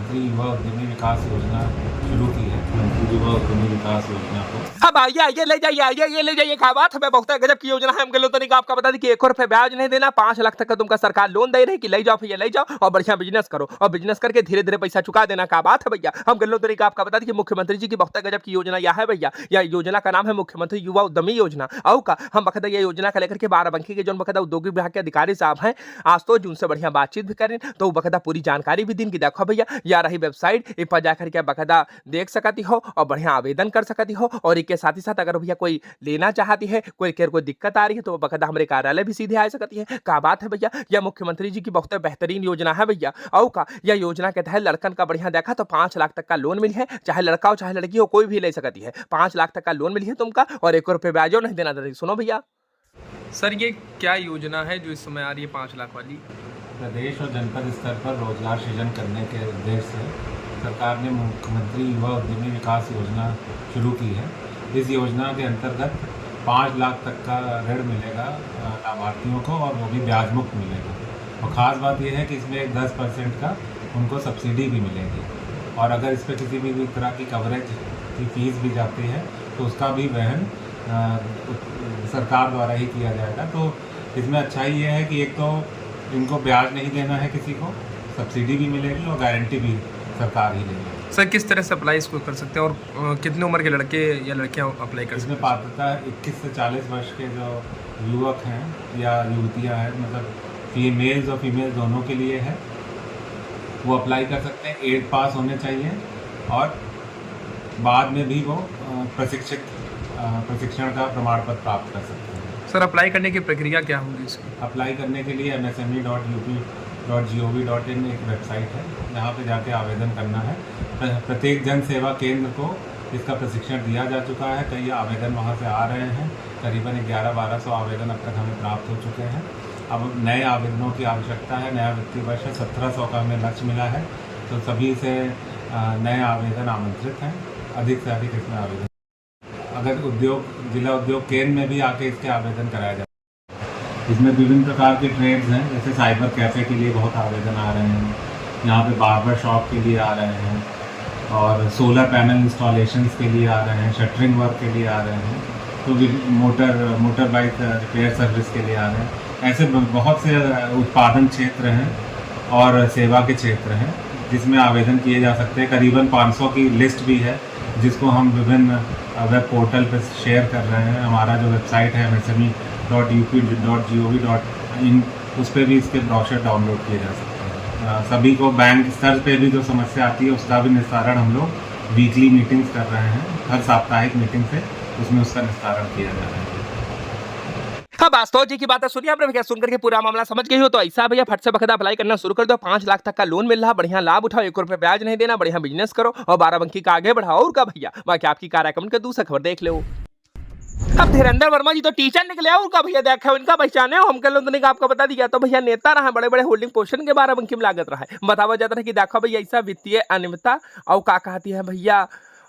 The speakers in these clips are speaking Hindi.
मुख्यमंत्री युवा उद्यमी विकास योजना शुरू की है। युवा उद्यमी विकास योजना को अब आइए आइए ले जाइए, आइए ये ले जाइए, क्या बात है, बहुत गजब की योजना है। हम गलो तनिक आपका बता दी कि 1 रुपए ब्याज नहीं देना, 5 लाख तक का तुमका सरकार लोन दे रही कि ले जाओ भैया ले जाओ और बढ़िया बिजनेस करो और बिजनेस करके धीरे धीरे पैसा चुका देना। क्या बात है भैया। हम गलो तनिक आपका बता दी कि मुख्यमंत्री जी की बहुत गजब की योजना यह है भैया। यह योजना का नाम है मुख्यमंत्री युवा उद्यमी योजना। और का हम बखदा ये योजना का लेकर के बाराबंकी के जो बखदा उद्योगिक विभाग के अधिकारी साहब हैं आज तो उनसे बढ़िया बातचीत भी करें तो बखदा पूरी जानकारी भी दिन की देखो भैया। या रही वेबसाइट इन पर जाकर के बखदा देख सकती हो और बढ़िया आवेदन कर सकती हो। और इसके साथ ही साथ अगर भैया कोई लेना चाहती है, कोई दिक्कत आ रही है तो बखदा हमारे कार्यालय भी सीधे आ सकती है। क्या बात है भैया। यह मुख्यमंत्री जी की बहुत बेहतरीन योजना है भैया। और का यह योजना के तहत लड़कन का बढ़िया देखा तो 5 लाख तक का लोन मिली है। चाहे लड़का हो चाहे लड़की हो कोई भी ले सकती है। 5 लाख तक का लोन मिली है तुमका और 1 रुपए ब्याजो नहीं देना। सुनो भैया सर ये क्या योजना है जो इस समय आ रही है 5 लाख वाली। प्रदेश और जनपद स्तर पर रोजगार सृजन करने के उद्देश्य से सरकार ने मुख्यमंत्री युवा उद्यमी विकास योजना शुरू की है। इस योजना के अंतर्गत 5 लाख तक का ऋण मिलेगा लाभार्थियों को और वो भी ब्याज मुक्त मिलेगा। और ख़ास बात यह है कि इसमें एक 10% का उनको सब्सिडी भी मिलेगी। और अगर इस पर किसी भी तरह की कवरेज की फीस भी जाती है तो उसका भी वहन सरकार द्वारा ही किया जाएगा। तो इसमें अच्छाई ये है कि एक तो इनको ब्याज नहीं देना है किसी को, सब्सिडी भी मिलेगी और गारंटी भी सरकार ही देगी। सर किस तरह से अप्लाई इसको कर सकते हैं और कितने उम्र के लड़के या लड़कियां अप्लाई कर सकते हैं। इसमें पात्रता 21 से 40 वर्ष के जो युवक हैं या युवतियां हैं, मतलब मेल्स और फीमेल्स दोनों के लिए है, वो अप्लाई कर सकते हैं। 8 पास होने चाहिए और बाद में भी वो प्रशिक्षण का प्रमाण पत्र प्राप्त कर सकते हैं। सर अप्लाई करने की प्रक्रिया क्या होगी इसकी। अप्लाई करने के लिए msme.up.gov.in एक वेबसाइट है, जहाँ पे जाके आवेदन करना है। प्रत्येक जन सेवा केंद्र को इसका प्रशिक्षण दिया जा चुका है। कई आवेदन वहाँ से आ रहे हैं। करीबन 1100-1200 आवेदन अब तक हमें प्राप्त हो चुके हैं। अब नए आवेदनों की आवश्यकता है। नया वित्तीय वर्ष है, 1700 का हमें लक्ष्य मिला है। तो सभी से नए आवेदन आमंत्रित हैं। अधिक से अधिक इसमें आवेदन, अगर जिला उद्योग केंद्र में भी आके इसके आवेदन कराया जाए। इसमें विभिन्न प्रकार के ट्रेड्स हैं, जैसे साइबर कैफ़े के लिए बहुत आवेदन आ रहे हैं, यहाँ पे बार्बर शॉप के लिए आ रहे हैं और सोलर पैनल इंस्टॉलेशंस के लिए आ रहे हैं, शटरिंग वर्क के लिए आ रहे हैं, तो मोटर बाइक रिपेयर सर्विस के लिए आ रहे हैं। ऐसे बहुत से उत्पादन क्षेत्र हैं और सेवा के क्षेत्र हैं जिसमें आवेदन किए जा सकते हैं। करीबन 500 की लिस्ट भी है जिसको हम विभिन्न वेब पोर्टल पर शेयर कर रहे हैं। हमारा जो वेबसाइट है msme.up.gov.in, उस पर भी इसके ब्रोशर डाउनलोड किए जा सकते हैं। सभी को बैंक स्तर पे भी जो समस्या आती है उसका भी निस्तारण हम लोग वीकली मीटिंग्स कर रहे हैं। हर साप्ताहिक मीटिंग से उसमें उसका निस्तारण किया जा रहा है। हाँ वास्तव जी की बातें सुनिए आपने भैया, सुन करके पूरा मामला समझ गई हो तो ऐसा भैया फट से बखदा अप्लाई करना शुरू कर दो। 5 लाख तक का लोन मिल रहा, बढ़िया लाभ उठाओ, 1 रुपए ब्याज नहीं देना, बढ़िया बिजनेस करो और बाराबंकी का आगे बढ़ाओ। और का भैया बाकी आपकी कार्यक्रम के दूसरा खबर देख लो। अब धीरेन्द्र वर्मा जी तो टीचर निकले और का भैया देखा इनका पहचाने हो। हम कल तो आपको बता दिया तो भैया नेता रहा, बड़े बड़े होल्डिंग पोर्शन के बाराबंकी में लागत रहा है। बतावा जाता है कि देखो भैया ऐसा वित्तीय अनियमितता और का कहती है भैया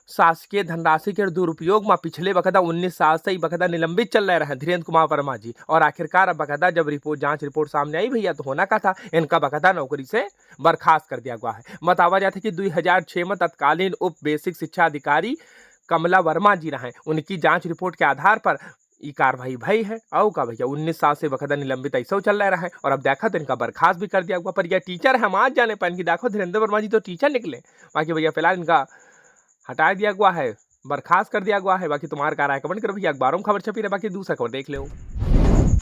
शासकीय धनराशि के दुरुपयोग में पिछले बकायदा 19 साल से ही बकायदा निलंबित चल रहे हैं धीरेन्द्र कुमार वर्मा जी। और आखिरकार बकायदा जब जांच रिपोर्ट सामने आई भैया तो होना का था इनका बकायदा नौकरी से बर्खास्त कर दिया गया है। बतावा जाता है कि 2006 में तत्कालीन उप बेसिक शिक्षा अधिकारी कमला वर्मा जी रहे, उनकी जांच रिपोर्ट के आधार पर ये कार्रवाई भई है। और का भैया 19 साल से बकायदा निलंबित ऐसा चल रहा है और अब देखा तो इनका बर्खास्त भी कर दिया गया। पर यह टीचर है, हम आज जाने पाए इनकी देखो धीरेन्द्र वर्मा जी तो टीचर निकले, बाकी भैया फिलहाल इनका हटा दिया गया है, बर्खास्त कर दिया गया है। बाकी तुम्हारा कार्य कमेंट करो भैया, अखबारों में खबर छपी रहे, बाकी दूसरा खबर देख लो।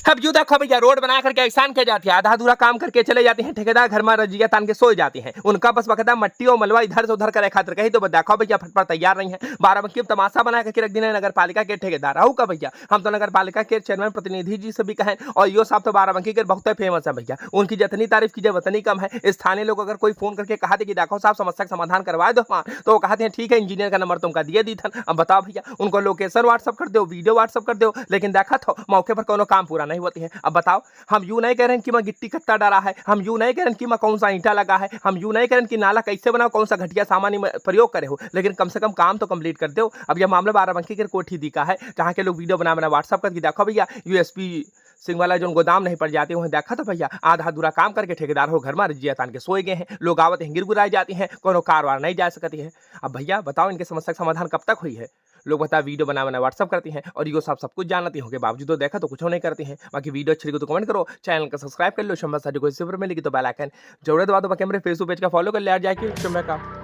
अब यू देखो भैया रोड बना करके एहसान किया जाती है, आधा अधूरा काम करके चले जाते हैं ठेकेदार, घर में रजिया तान के सो जाते हैं। उनका बस बकायदा मट्टी और मलबा इधर से उधर करे खातिर कही तो देखो भैया फटफट तैयार नहीं है। बाराबंकी में तमाशा बना करके रख देना नगर पालिका के ठेकेदार। आओ का भैया हम तो नगर पालिका के चेयरमैन प्रतिनिधि जी से भी कहें और यो साहब तो बाराबंकी के बहुत फेमस है भैया, उनकी जितनी तारीफ कीजिए उतनी कम है। स्थानीय लोग अगर कोई फोन करके कहा कि देखो साहब समस्या का समाधान करवा दो तो वो कहते हैं ठीक है इंजीनियर का नंबर तुमका दिए दी था। अब बताओ भैया उनको लोकेशन व्हाट्सअप कर दो, वीडियो व्हाट्सअप कर दो, लेकिन देखा तो मौके पर कोनो काम पूरा नहीं नहीं होती है। अब बताओ, हम यूं नहीं कह रहे हैं कि मैं गिट्टी कट्टा डाला है, हम यूं नहीं कह रहे हैं कि मैं कौन सा ईंटा लगा है, हम यूं नहीं कह रहे हैं कि नाला कैसे बनाओ, कौन सा घटिया सामान में प्रयोग करे हो, लेकिन कम से कम काम तो कंप्लीट कर दो। अब यह मामला बाराबंकी के कोठी दी का है, जहाँ के लोग वीडियो बना बना व्हाट्सअप करके देखो भैया, यूएसपी सिंह वाला जो गोदाम नहीं पड़ जाते वहीं देखा तो भैया आधा अधूरा काम करके ठेकेदार हो घर में रजिया तान के सोए गए हैं, लोग आवत हैं गिरगुराई जाती हैं, कोनो कारवार नहीं जा सकती है। अब भैया बताओ, इनके समस्या का समाधान कब तक हुई है? लोग बता वीडियो बना बना व्हाट्सअप करती हैं और ये सब कुछ जानती होंगे, बावजूद तो देखा तो कुछ नहीं करती हैं। बाकी वीडियो अच्छी लगी तो कमेंट करो, चैनल को सब्सक्राइब कर लो, शंभा सारी कोई सिफर मिलेगी तो बेल आइकन जरूर दबा दो। बाकी हमारे फेसबुक पेज का फॉलो कर ले, यार जाके शंभा का।